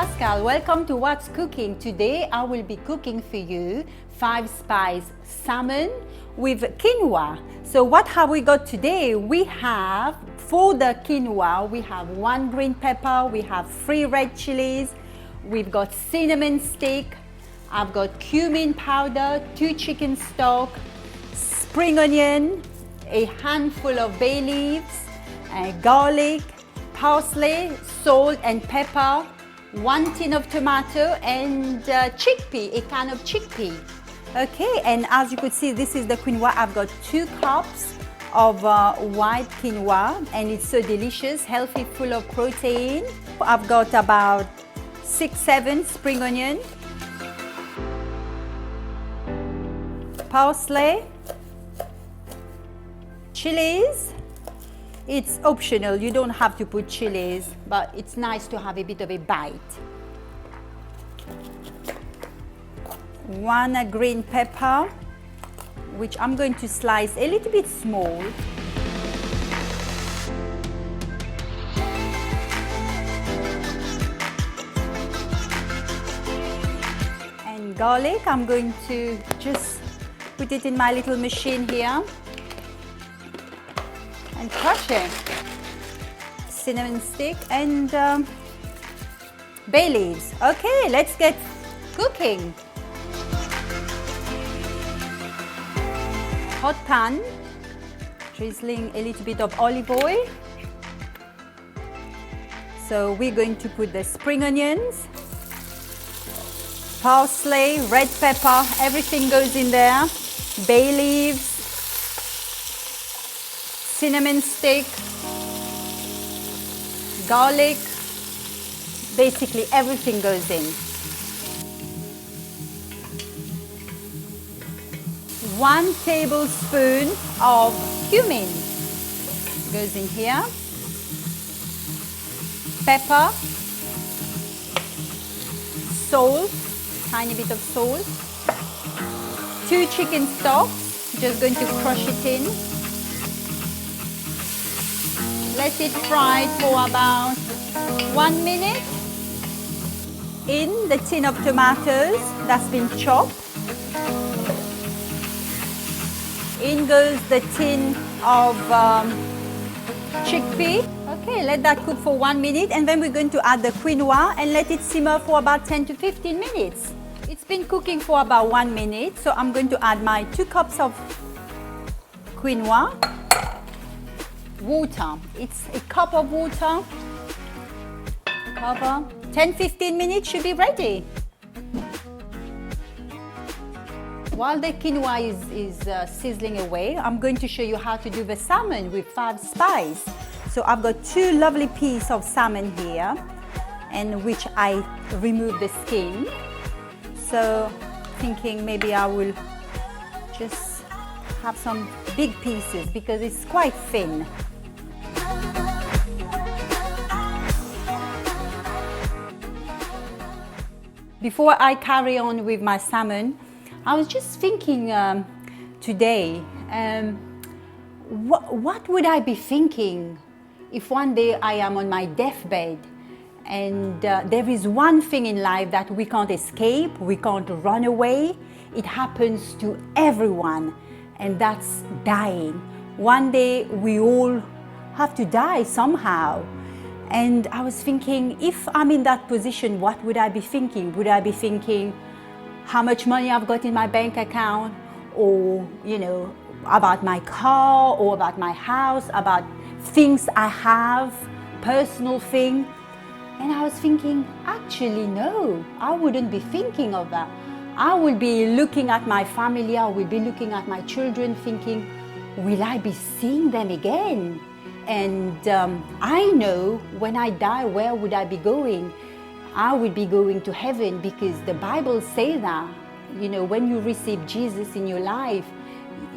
Pascal, welcome to What's Cooking. Today I will be cooking for you 5-spice salmon with quinoa. So what have we got today? We have, for the quinoa, we have 1 green pepper, we have 3 red chilies, we've got cinnamon stick, I've got cumin powder, 2 chicken stock, spring onion, a handful of bay leaves, garlic, parsley, salt and pepper, 1 tin of tomato, and chickpea, a can of chickpea. Okay, and as you could see, this is the quinoa. I've got 2 cups of white quinoa, and it's so delicious, healthy, full of protein. I've got about 6-7 spring onion, parsley, chilies. It's optional, you don't have to put chilies, but it's nice to have a bit of a bite. 1 green pepper, which I'm going to slice a little bit small. And garlic, I'm going to just put it in my little machine here and crush it. Cinnamon stick and bay leaves. Okay, let's get cooking. Hot pan, drizzling a little bit of olive oil. So we're going to put the spring onions, parsley, red pepper, everything goes in there, bay leaves, cinnamon stick, garlic, basically everything goes in. 1 tablespoon of cumin goes in here, pepper, salt, tiny bit of salt, 2 chicken stocks, just going to crush it in. Let it fry for about 1 minute. In the tin of tomatoes that's been chopped. In goes the tin of chickpea. Okay, let that cook for 1 minute, and then we're going to add the quinoa and let it simmer for about 10 to 15 minutes. It's been cooking for about 1 minute, so I'm going to add my 2 cups of quinoa. Water, it's a cup of water. Cover. 10-15 minutes should be ready. While the quinoa is sizzling away, I'm going to show you how to do the salmon with 5-spice. So I've got 2 lovely pieces of salmon here, and which I remove the skin. So thinking maybe I will just have some big pieces because it's quite thin. Before I carry on with my salmon, I was just thinking today, what would I be thinking if one day I am on my deathbed and there is one thing in life that we can't escape, we can't run away. It happens to everyone, and that's dying. One day we all have to die somehow. And I was thinking, if I'm in that position, what would I be thinking? Would I be thinking how much money I've got in my bank account, or, you know, about my car, or about my house, about things I have, personal thing? And I was thinking, actually, no, I wouldn't be thinking of that. I will be looking at my family, I will be looking at my children, thinking, will I be seeing them again? And I know when I die, where would I be going? I would be going to heaven, because the Bible says that, you know, when you receive Jesus in your life,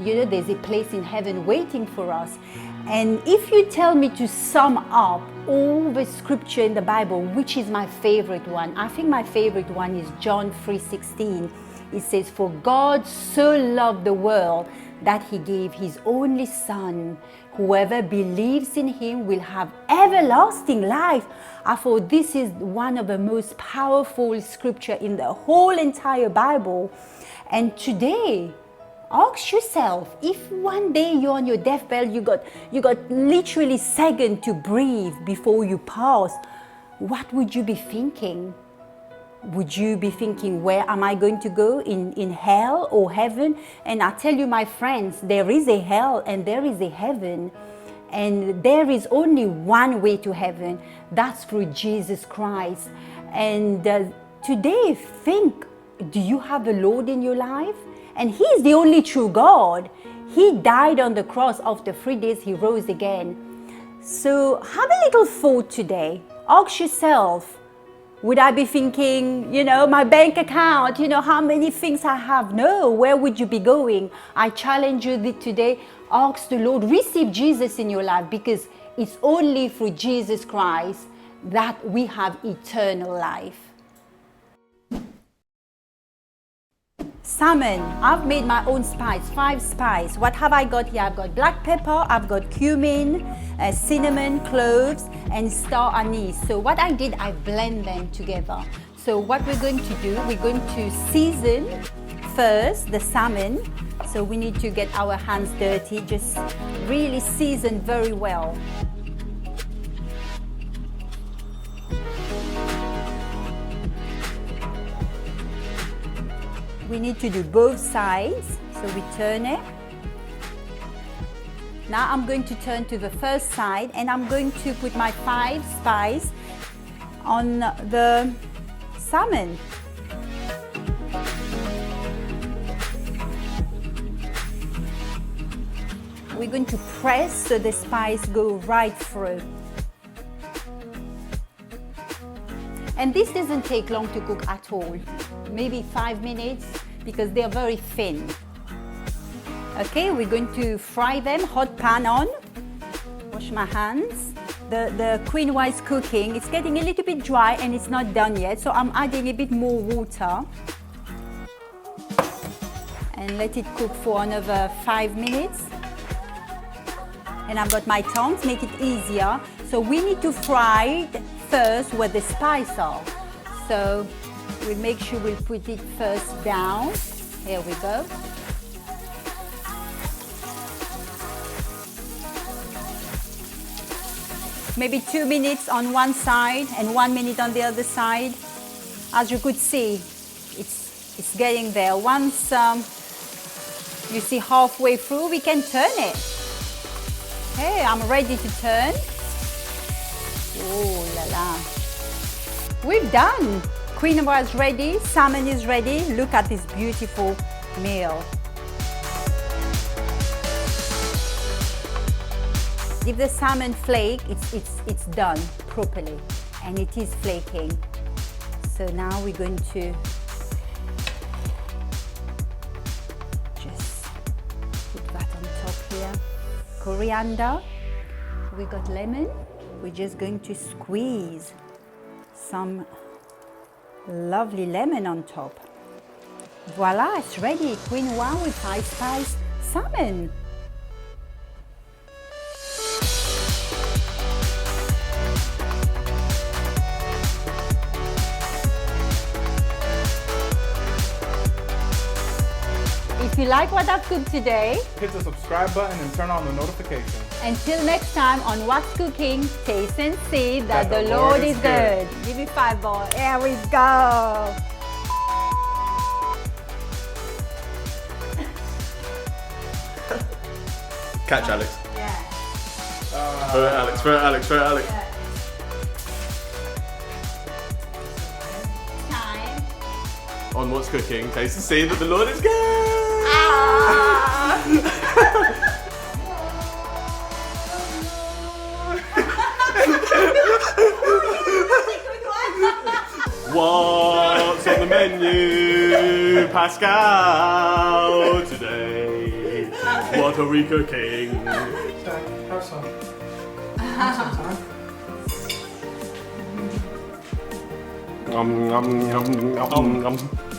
you know, there's a place in heaven waiting for us. And if you tell me to sum up all the scripture in the Bible, which is my favorite one, I think my favorite one is John 3:16. It says, "For God so loved the world that he gave his only Son, Whoever believes in him will have everlasting life. I thought this is one of the most powerful scripture in the whole entire Bible. And today, ask yourself, if one day you're on your deathbed, you got literally second to breathe before you pass, what would you be thinking? Would you be thinking, where am I going to go, in hell or heaven? And I tell you, my friends, there is a hell and there is a heaven. And there is only one way to heaven. That's through Jesus Christ. And today, think, do you have the Lord in your life? And He's the only true God. He died on the cross. After 3 days, He rose again. So have a little thought today. Ask yourself, would I be thinking, my bank account, how many things I have? No, where would you be going? I challenge you today, ask the Lord, receive Jesus in your life, because it's only through Jesus Christ that we have eternal life. Salmon, I've made my own spice, 5 spices. What have I got here? I've got black pepper, I've got cumin, cinnamon, cloves, and star anise. So what I did, I blend them together. So what we're going to do, we're going to season first the salmon. So we need to get our hands dirty, just really season very well. We need to do both sides, so we turn it. Now I'm going to turn to the first side, and I'm going to put my 5 spices on the salmon. We're going to press so the spice go right through. And this doesn't take long to cook at all. Maybe 5 minutes, because they're very thin. Okay, we're going to fry them, hot pan on. Wash my hands. The quinoa is cooking. It's getting a little bit dry and it's not done yet, so I'm adding a bit more water. And let it cook for another 5 minutes. And I've got my tongs, make it easier. So we need to fry it first where the spices are. So we'll make sure we'll put it first down. Here we go. Maybe 2 minutes on one side and 1 minute on the other side. As you could see, it's getting there. Once you see halfway through, we can turn it. Okay, I'm ready to turn. Oh la la. We've done. Quinoa is ready, salmon is ready. Look at this beautiful meal. If the salmon flake, it's done properly, and it is flaking. So now we're going to just put that on top here. Coriander, we got lemon. We're just going to squeeze some lovely lemon on top. Voila, it's ready. Quinoa with 5 spice salmon. If you like what I've cooked today, hit the subscribe button and turn on the notifications. Until next time on What's Cooking, taste and see that the Lord is good. Give me 5 more. There we go. Catch Alex. Yeah. Throw it, Alex. Throw it, Alex. Throw it, Alex. Yeah. Time. On What's Cooking, taste and see that the Lord is good. What's on the menu, Pascal, today? What are we cooking? Have some. Have some time. Nom nom nom nom nom nom.